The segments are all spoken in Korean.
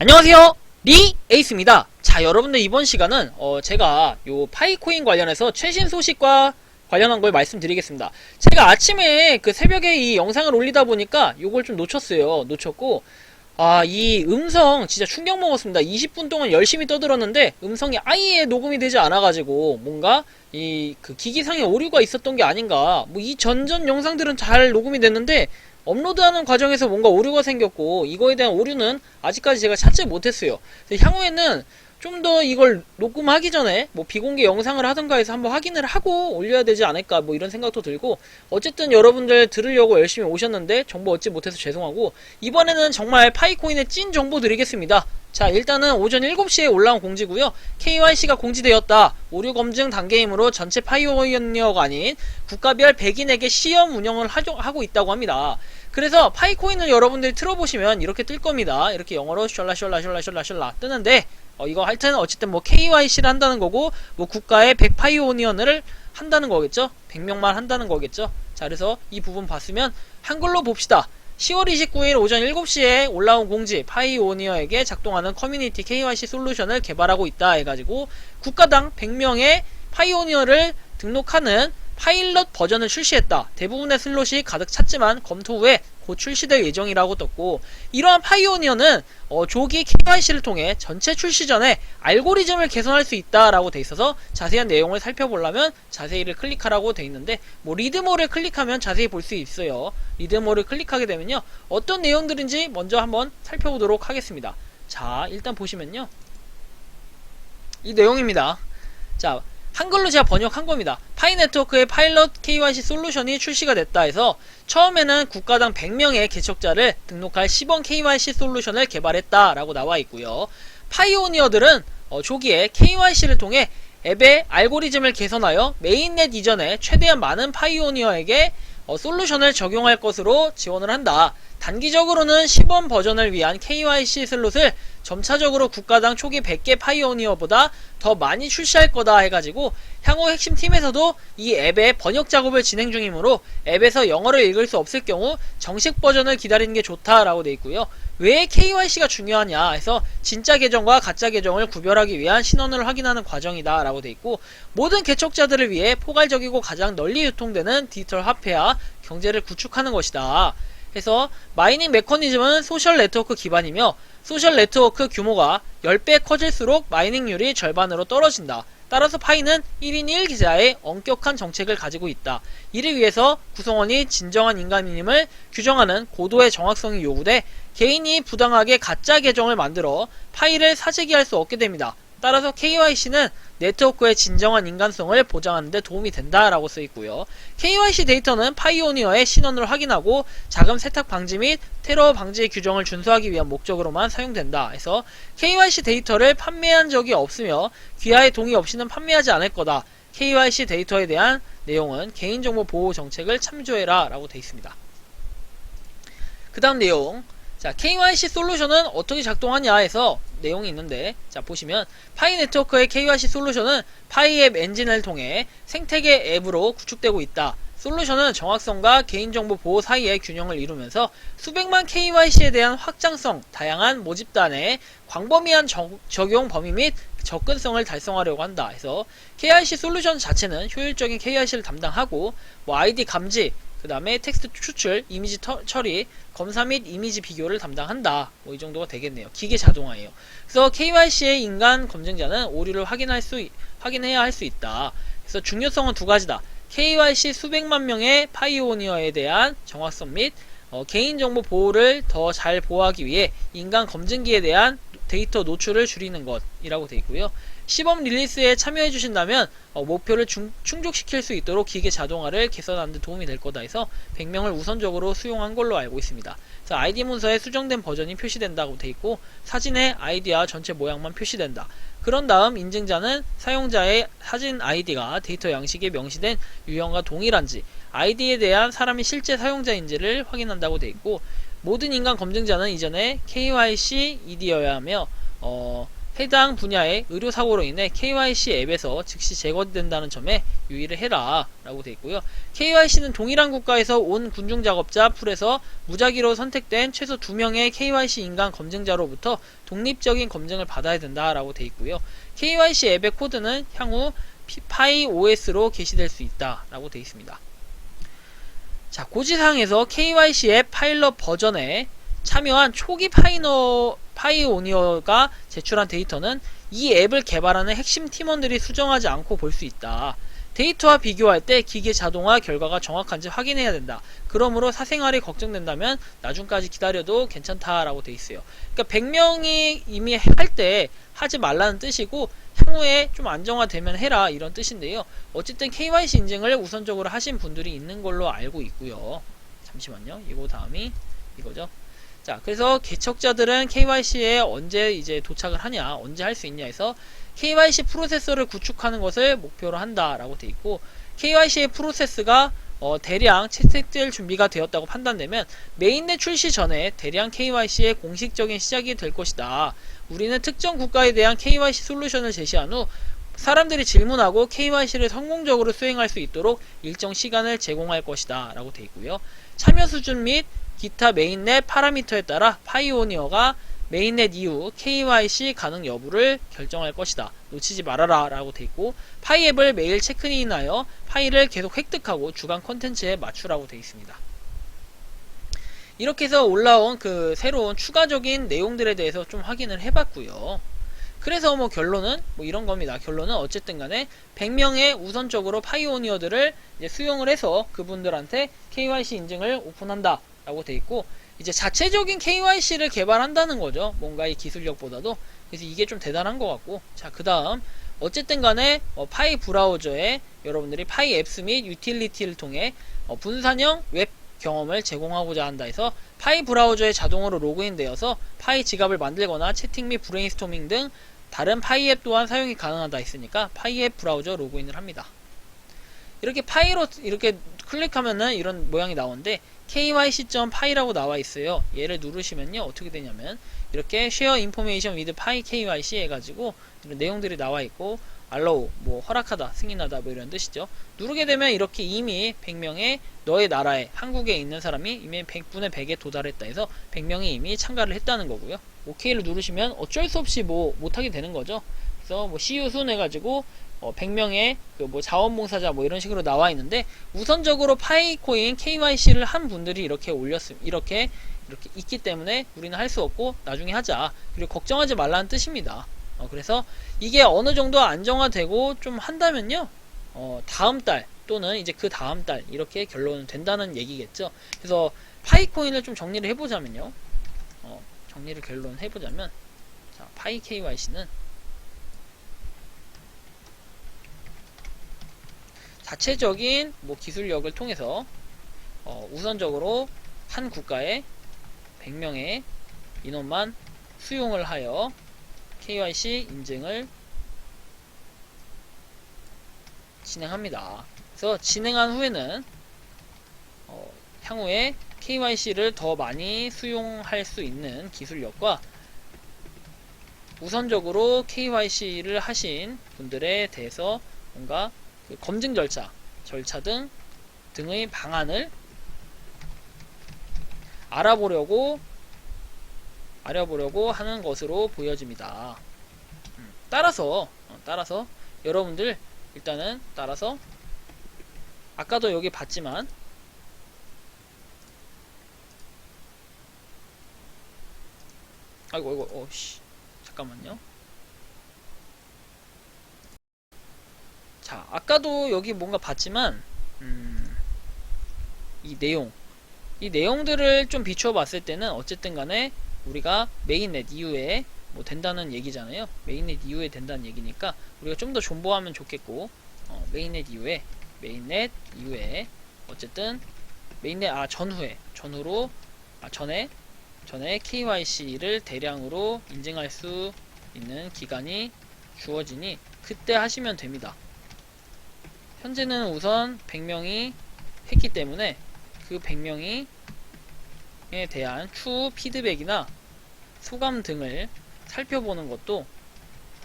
안녕하세요, 리 에이스입니다. 자, 여러분들 이번 시간은 제가 요 파이코인 관련해서 최신 소식과 관련한 걸 말씀드리겠습니다. 제가 아침에 그 새벽에 이 영상을 올리다 보니까 요걸 좀 놓쳤고 이 음성 진짜 충격 먹었습니다. 20분 동안 열심히 떠들었는데 음성이 아예 녹음이 되지 않아가지고 뭔가 이 그 기기상의 오류가 있었던 게 아닌가. 뭐 이 전전 영상들은 잘 녹음이 됐는데 업로드하는 과정에서 뭔가 오류가 생겼고, 이거에 대한 오류는 아직까지 제가 찾지 못했어요. 향후에는 좀 더 이걸 녹음하기 전에 뭐 비공개 영상을 하던가 해서 한번 확인을 하고 올려야 되지 않을까, 뭐 이런 생각도 들고, 어쨌든 여러분들 들으려고 열심히 오셨는데 정보 얻지 못해서 죄송하고, 이번에는 정말 파이코인의 찐 정보 드리겠습니다. 자, 일단은 오전 7시에 올라온 공지고요. KYC가 공지되었다. 오류 검증 단계이므로 전체 파이오니어가 아닌 국가별 100인에게 시험 운영을 하고 있다고 합니다. 그래서 파이코인을 여러분들이 틀어보시면 이렇게 뜰 겁니다. 이렇게 영어로 셜라 뜨는데, 이거 하여튼 어쨌든 뭐 KYC를 한다는 거고, 뭐 국가의 100파이오니어를 한다는 거겠죠? 100명만 한다는 거겠죠? 자, 그래서 이 부분 봤으면 한글로 봅시다. 10월 29일 오전 7시에 올라온 공지, 파이오니어에게 작동하는 커뮤니티 KYC 솔루션을 개발하고 있다 해가지고 국가당 100명의 파이오니어를 등록하는 파일럿 버전을 출시했다. 대부분의 슬롯이 가득 찼지만 검토 후에 곧 출시될 예정이라고 떴고, 이러한 파이오니어는 조기 KYC를 통해 전체 출시 전에 알고리즘을 개선할 수 있다라고 돼 있어서 자세한 내용을 살펴보려면 자세히를 클릭하라고 돼 있는데, 뭐 리드모를 클릭하면 자세히 볼 수 있어요. 리드모를 클릭하게 되면요, 어떤 내용들인지 먼저 한번 살펴보도록 하겠습니다. 자, 일단 보시면요, 이 내용입니다. 자, 한글로 제가 번역한 겁니다. 파이네트워크의 파일럿 KYC 솔루션이 출시가 됐다 해서 처음에는 국가당 100명의 개척자를 등록할 시범 KYC 솔루션을 개발했다 라고 나와 있고요. 파이오니어들은 조기에 KYC를 통해 앱의 알고리즘을 개선하여 메인넷 이전에 최대한 많은 파이오니어에게 솔루션을 적용할 것으로 지원을 한다. 단기적으로는 시범 버전을 위한 KYC 슬롯을 점차적으로 국가당 초기 100개 파이오니어보다 더 많이 출시할 거다 해가지고, 향후 핵심 팀에서도 이 앱의 번역 작업을 진행 중이므로 앱에서 영어를 읽을 수 없을 경우 정식 버전을 기다리는 게 좋다라고 돼 있고요. 왜 KYC가 중요하냐 해서 진짜 계정과 가짜 계정을 구별하기 위한 신원을 확인하는 과정이다 라고 돼 있고, 모든 개척자들을 위해 포괄적이고 가장 널리 유통되는 디지털 화폐와 경제를 구축하는 것이다. 해서 마이닝 메커니즘은 소셜 네트워크 기반이며 소셜 네트워크 규모가 10배 커질수록 마이닝률이 절반으로 떨어진다. 따라서 파이는 1인 1기자의 엄격한 정책을 가지고 있다. 이를 위해서 구성원이 진정한 인간임을 규정하는 고도의 정확성이 요구돼 개인이 부당하게 가짜 계정을 만들어 파이를 사재기할 수 없게 됩니다. 따라서 KYC는 네트워크의 진정한 인간성을 보장하는 데 도움이 된다라고 쓰여있고요. KYC 데이터는 파이오니어의 신원을 확인하고 자금 세탁 방지 및 테러 방지 규정을 준수하기 위한 목적으로만 사용된다 해서 KYC 데이터를 판매한 적이 없으며 귀하의 동의 없이는 판매하지 않을 거다. KYC 데이터에 대한 내용은 개인정보 보호 정책을 참조해라 라고 되어 있습니다. 그 다음 내용, 자, KYC 솔루션은 어떻게 작동하냐 해서 내용이 있는데, 자, 보시면 파이 네트워크의 KYC 솔루션은 파이 앱 엔진을 통해 생태계 앱으로 구축되고 있다. 솔루션은 정확성과 개인정보 보호 사이의 균형을 이루면서 수백만 KYC에 대한 확장성, 다양한 모집단의 광범위한 적용 범위 및 접근성을 달성하려고 한다 해서 KYC 솔루션 자체는 효율적인 KYC를 담당하고, 뭐 아이디 감지, 그 다음에 텍스트 추출, 이미지 처리, 검사 및 이미지 비교를 담당한다. 뭐 이 정도가 되겠네요. 기계 자동화예요. 그래서 KYC의 인간 검증자는 오류를 확인해야 할 수 있다. 그래서 중요성은 두 가지다. KYC 수백만 명의 파이오니어에 대한 정확성 및 개인정보 보호를 더 잘 보호하기 위해 인간 검증기에 대한 데이터 노출을 줄이는 것이라고 되어 있고요. 시범 릴리스에 참여해 주신다면 목표를 충족시킬 수 있도록 기계 자동화를 개선하는 데 도움이 될 거다 해서 100명을 우선적으로 수용한 걸로 알고 있습니다. 그래서 아이디 문서에 수정된 버전이 표시된다고 되어 있고, 사진의 아이디와 전체 모양만 표시된다. 그런 다음 인증자는 사용자의 사진 아이디가 데이터 양식에 명시된 유형과 동일한지, 아이디에 대한 사람이 실제 사용자인지를 확인한다고 되어 있고, 모든 인간 검증자는 이전에 KYC ED여야 하며 해당 분야의 의료사고로 인해 KYC 앱에서 즉시 제거된다는 점에 유의를 해라 라고 되어 있고요. KYC는 동일한 국가에서 온 군중작업자 풀에서 무작위로 선택된 최소 2명의 KYC 인간 검증자로부터 독립적인 검증을 받아야 된다 라고 되어 있고요. KYC 앱의 코드는 향후 PyOS로 게시될 수 있다 라고 되어 있습니다. 자, 고지사항에서 KYC 앱 파일럿 버전에 참여한 초기 파이오니어가 제출한 데이터는 이 앱을 개발하는 핵심 팀원들이 수정하지 않고 볼 수 있다. 데이터와 비교할 때 기계 자동화 결과가 정확한지 확인해야 된다. 그러므로 사생활이 걱정된다면 나중까지 기다려도 괜찮다라고 돼 있어요. 그러니까 100명이 이미 할 때 하지 말라는 뜻이고 향후에 좀 안정화되면 해라 이런 뜻인데요. 어쨌든 KYC 인증을 우선적으로 하신 분들이 있는 걸로 알고 있고요. 잠시만요. 이거 다음이 이거죠. 자, 그래서 개척자들은 KYC에 언제 이제 도착을 하냐, 언제 할 수 있냐 해서 KYC 프로세서를 구축하는 것을 목표로 한다라고 돼 있고, KYC의 프로세스가 대량 채택될 준비가 되었다고 판단되면 메인넷 출시 전에 대량 KYC의 공식적인 시작이 될 것이다. 우리는 특정 국가에 대한 KYC 솔루션을 제시한 후 사람들이 질문하고 KYC를 성공적으로 수행할 수 있도록 일정 시간을 제공할 것이다 라고 되어 있고요. 참여 수준 및 기타 메인넷 파라미터에 따라 파이오니어가 메인넷 이후 KYC 가능 여부를 결정할 것이다. 놓치지 말아라 라고 되어 있고, 파이앱을 매일 체크인하여 파일을 계속 획득하고 주간 컨텐츠에 맞추라고 되어 있습니다. 이렇게 해서 올라온 그 새로운 추가적인 내용들에 대해서 좀 확인을 해봤고요. 그래서 뭐 결론은 뭐 이런 겁니다. 결론은 어쨌든 간에 100명의 우선적으로 파이오니어들을 이제 수용을 해서 그분들한테 KYC 인증을 오픈한다 라고 돼 있고, 이제 자체적인 KYC를 개발한다는 거죠. 뭔가 이 기술력보다도. 그래서 이게 좀 대단한 것 같고, 자, 그 다음 어쨌든 간에 파이 브라우저에 여러분들이 파이 앱스 및 유틸리티를 통해 분산형 웹 경험을 제공하고자 한다 해서 파이 브라우저에 자동으로 로그인 되어서 파이 지갑을 만들거나 채팅 및 브레인스토밍 등 다른 파이 앱 또한 사용이 가능하다 했으니까 파이 앱 브라우저 로그인을 합니다. 이렇게 파이로 이렇게 클릭하면은 이런 모양이 나오는데 kyc.py라고 나와 있어요. 얘를 누르시면요 어떻게 되냐면 이렇게 share information with py kyc 해가지고 이런 내용들이 나와 있고 allow 뭐 허락하다 승인하다 뭐 이런 뜻이죠. 누르게 되면 이렇게 이미 100명의 너의 나라에 한국에 있는 사람이 이미 100분의 100에 도달했다 해서 100명이 이미 참가를 했다는 거고요. OK를 누르시면 어쩔 수 없이 뭐 못하게 되는 거죠. 그래서 뭐 see you soon 해가지고 100명의 그 뭐 자원봉사자 뭐 이런 식으로 나와 있는데, 우선적으로 파이코인 KYC를 한 분들이 이렇게 이렇게 있기 때문에 우리는 할 수 없고 나중에 하자. 그리고 걱정하지 말라는 뜻입니다. 그래서 이게 어느 정도 안정화되고 좀 한다면요, 다음 달 또는 이제 그 다음 달 이렇게 결론은 된다는 얘기겠죠. 그래서 파이코인을 좀 정리를 해보자면요, 정리를 결론 해보자면, 자, 파이 KYC는 자체적인 뭐 기술력을 통해서 우선적으로 한 국가에 100명의 인원만 수용을 하여 KYC 인증을 진행합니다. 그래서 진행한 후에는 향후에 KYC를 더 많이 수용할 수 있는 기술력과 우선적으로 KYC를 하신 분들에 대해서 뭔가 그 검증 절차 등의 방안을 알아보려고 하는 것으로 보여집니다. 따라서 여러분들 일단은 따라서 아까도 여기 봤지만 아이고 잠깐만요. 자, 아까도 여기 뭔가 봤지만 이 내용들을 좀 비추어 봤을 때는 어쨌든 간에 우리가 메인넷 이후에 뭐 된다는 얘기잖아요. 메인넷 이후에 된다는 얘기니까 우리가 좀 더 존버하면 좋겠고, 메인넷 이후에 어쨌든 메인넷 전에 KYC를 대량으로 인증할 수 있는 기간이 주어지니 그때 하시면 됩니다. 현재는 우선 100명이 했기 때문에 그 100명에 대한 추후 피드백이나 소감 등을 살펴보는 것도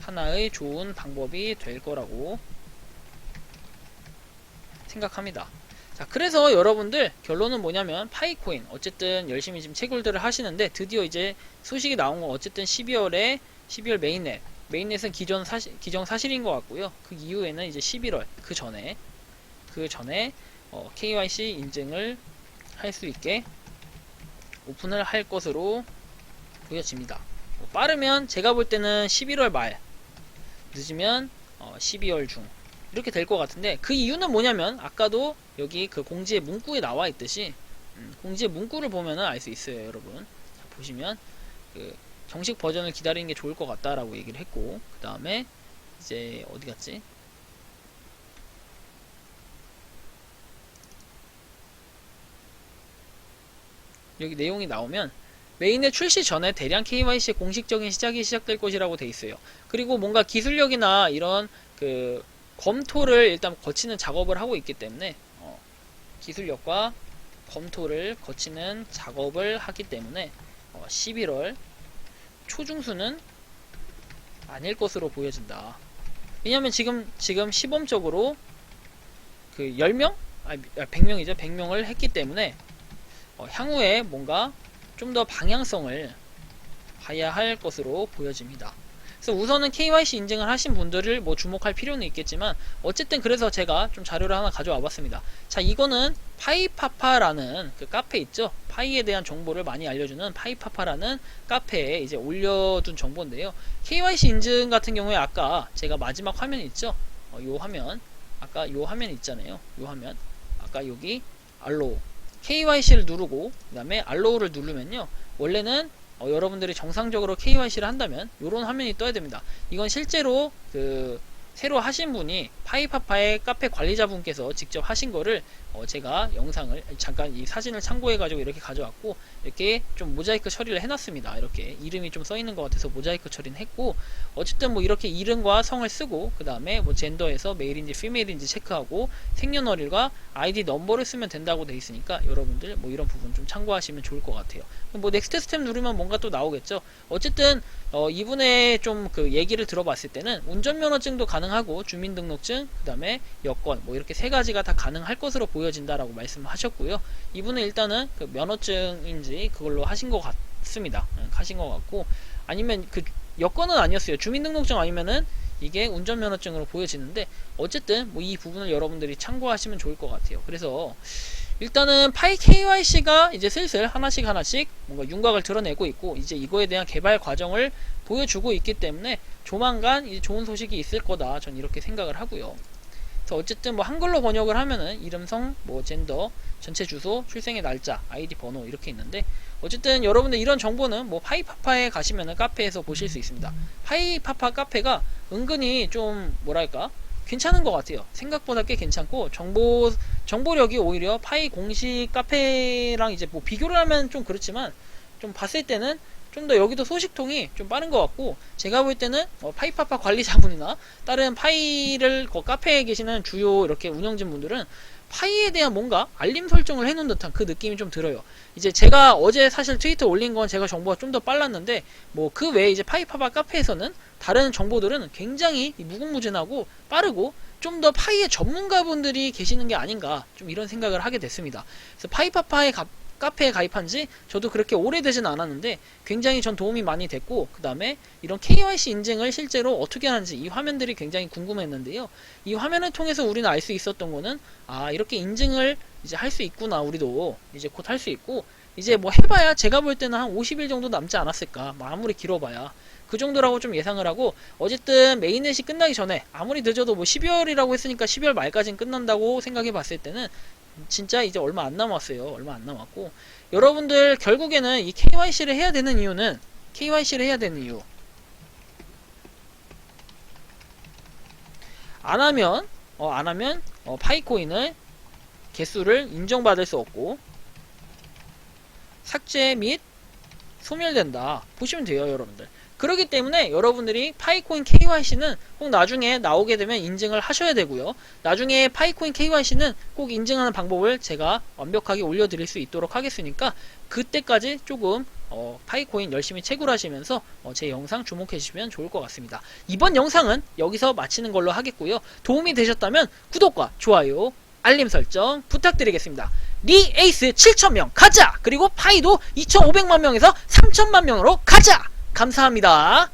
하나의 좋은 방법이 될 거라고 생각합니다. 자, 그래서 여러분들 결론은 뭐냐면 파이코인 어쨌든 열심히 지금 채굴들을 하시는데 드디어 이제 소식이 나온 건 어쨌든 12월 메인넷은 기정 사실인 것 같고요. 그 이후에는 이제 11월 그 전에 KYC 인증을 할 수 있게 오픈을 할 것으로 보여집니다. 빠르면 제가 볼 때는 11월 말, 늦으면 12월 중 이렇게 될 것 같은데, 그 이유는 뭐냐면 아까도 여기 그 공지의 문구에 나와 있듯이 공지의 문구를 보면은 알 수 있어요. 여러분 자, 보시면 그 정식 버전을 기다리는 게 좋을 것 같다라고 얘기를 했고, 그 다음에 이제 어디 갔지? 여기 내용이 나오면 메인의 출시 전에 대량 KYC의 공식적인 시작이 시작될 것이라고 돼 있어요. 그리고 뭔가 기술력이나 이런 그 검토를 일단 거치는 작업을 하고 있기 때문에 기술력과 검토를 거치는 작업을 하기 때문에 11월 초중순은 아닐 것으로 보여진다. 왜냐면 지금 시범적으로 그 10명? 100명이죠. 100명을 했기 때문에 향후에 뭔가 좀 더 방향성을 봐야 할 것으로 보여집니다. 그래서 우선은 KYC 인증을 하신 분들을 뭐 주목할 필요는 있겠지만 어쨌든 그래서 제가 좀 자료를 하나 가져와 봤습니다. 자, 이거는 파이파파라는 그 카페 있죠. 파이에 대한 정보를 많이 알려주는 파이파파라는 카페에 이제 올려둔 정보인데요. KYC 인증 같은 경우에 아까 제가 마지막 화면 있죠. 요 화면, 아까 요 화면 있잖아요. 요 화면, 아까 여기 알로우 KYC를 누르고 그 다음에 알로우를 누르면요, 원래는 여러분들이 정상적으로 KYC를 한다면 이런 화면이 떠야 됩니다. 이건 실제로 그 새로 하신 분이 파이파파의 카페 관리자분께서 직접 하신 거를 제가 영상을 잠깐 이 사진을 참고해 가지고 이렇게 가져왔고, 이렇게 좀 모자이크 처리를 해놨습니다. 이렇게 이름이 좀 써 있는 것 같아서 모자이크 처리는 했고, 어쨌든 뭐 이렇게 이름과 성을 쓰고 그 다음에 뭐 젠더에서 메일인지 피메일인지 체크하고 생년월일과 아이디 넘버를 쓰면 된다고 돼 있으니까 여러분들 뭐 이런 부분 좀 참고하시면 좋을 것 같아요. 뭐 넥스트 스텝 누르면 뭔가 또 나오겠죠. 어쨌든 이분의 좀 그 얘기를 들어봤을 때는 운전면허증도 가능하고 주민등록증, 그 다음에 여권 뭐 이렇게 세 가지가 다 가능할 것으로 보여진다라고 말씀하셨고요. 이분은 일단은 그 면허증인지 그걸로 하신 것 같습니다. 하신 것 같고, 아니면 그 여권은 아니었어요. 주민등록증 아니면은 이게 운전면허증으로 보여지는데, 어쨌든 뭐 이 부분을 여러분들이 참고하시면 좋을 것 같아요. 그래서 일단은 파이 KYC가 이제 슬슬 하나씩 뭔가 윤곽을 드러내고 있고, 이제 이거에 대한 개발 과정을 보여주고 있기 때문에 조만간 이제 좋은 소식이 있을 거다, 전 이렇게 생각을 하고요. 그래서 어쨌든 뭐 한글로 번역을 하면은 이름성, 뭐 젠더, 전체 주소, 출생의 날짜, 아이디 번호 이렇게 있는데, 어쨌든 여러분들 이런 정보는 뭐 파이파파에 가시면은 카페에서 보실 수 있습니다. 파이파파 카페가 은근히 좀 뭐랄까 괜찮은 것 같아요. 생각보다 꽤 괜찮고, 정보력이 오히려 파이 공식 카페랑 이제 뭐 비교를 하면 좀 그렇지만, 좀 봤을 때는 좀 더 여기도 소식통이 좀 빠른 것 같고, 제가 볼 때는 파이파파 관리자분이나 다른 파이를 그 카페에 계시는 주요 이렇게 운영진 분들은 파이에 대한 뭔가 알림 설정을 해놓은 듯한 그 느낌이 좀 들어요. 이제 제가 어제 사실 트위터 올린 건 제가 정보가 좀 더 빨랐는데, 뭐 그 외에 이제 파이파파 카페에서는 다른 정보들은 굉장히 무궁무진하고 빠르고 좀 더 파이의 전문가분들이 계시는 게 아닌가, 좀 이런 생각을 하게 됐습니다. 그래서 파이파파의 카페에 가입한 지 저도 그렇게 오래되진 않았는데 굉장히 전 도움이 많이 됐고, 그 다음에 이런 KYC 인증을 실제로 어떻게 하는지 이 화면들이 굉장히 궁금했는데요. 이 화면을 통해서 우리는 알 수 있었던 거는, 아, 이렇게 인증을 이제 할 수 있구나. 우리도 이제 곧 할 수 있고, 이제 뭐 해봐야 제가 볼 때는 한 50일 정도 남지 않았을까, 뭐 아무리 길어봐야 그 정도라고 좀 예상을 하고, 어쨌든 메인넷이 끝나기 전에 아무리 늦어도 뭐 12월이라고 했으니까 12월 말까지는 끝난다고 생각해 봤을 때는 진짜 이제 얼마 안 남았어요. 얼마 안 남았고, 여러분들 결국에는 이 KYC를 해야 되는 이유는, KYC를 해야 되는 이유, 안 하면 파이코인을 개수를 인정받을 수 없고 삭제 및 소멸된다 보시면 돼요, 여러분들. 그렇기 때문에 여러분들이 파이코인 KYC는 꼭 나중에 나오게 되면 인증을 하셔야 되고요. 나중에 파이코인 KYC는 꼭 인증하는 방법을 제가 완벽하게 올려드릴 수 있도록 하겠으니까 그때까지 조금 파이코인 열심히 채굴하시면서 제 영상 주목해 주시면 좋을 것 같습니다. 이번 영상은 여기서 마치는 걸로 하겠고요. 도움이 되셨다면 구독과 좋아요, 알림 설정 부탁드리겠습니다. 리 에이스 7,000명 가자! 그리고 파이도 2,500만 명에서 3,000만 명으로 가자! 감사합니다.